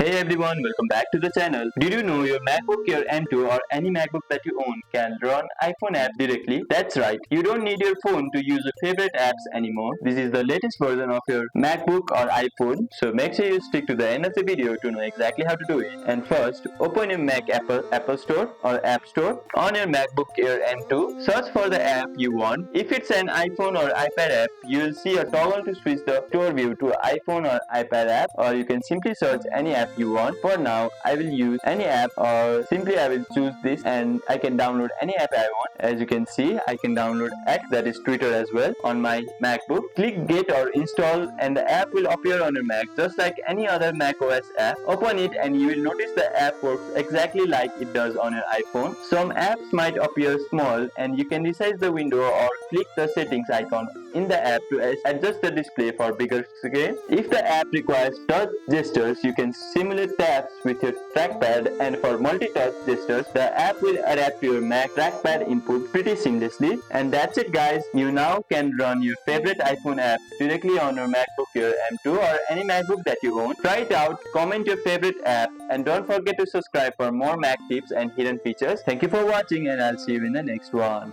Hey everyone, welcome back to the channel. Did you know your MacBook Air M2 or any MacBook that you own can run iPhone apps directly? That's right, you don't need your phone to use your favorite apps anymore. This is the latest version of your MacBook or iPhone, so make sure you stick to the end of the video to know exactly how to do it. And first, open your Mac Apple Store or App Store. On your MacBook Air M2, search for the app you want. If it's an iPhone or iPad app, you'll see a toggle to switch the store view to iPhone or iPad app, or you can simply search any app you want. For now, I will use any app, or simply I will choose this and I can download any app I want. As you can see, I can download X, that is Twitter, as well on my MacBook. Click get or install and the app will appear on your Mac just like any other Mac OS app. Open it and you will notice the app works exactly like it does on your iPhone. Some apps might appear small and you can resize the window or click the settings icon in the app to adjust the display for bigger screen. If the app requires touch gestures, you can simulate taps with your trackpad, and for multi-touch gestures, the app will adapt to your Mac trackpad input pretty seamlessly. And that's it guys, you now can run your favorite iPhone apps directly on your MacBook Air M2 or any MacBook that you own. Try it out, comment your favorite app, and don't forget to subscribe for more Mac tips and hidden features. Thank you for watching and I'll see you in the next one.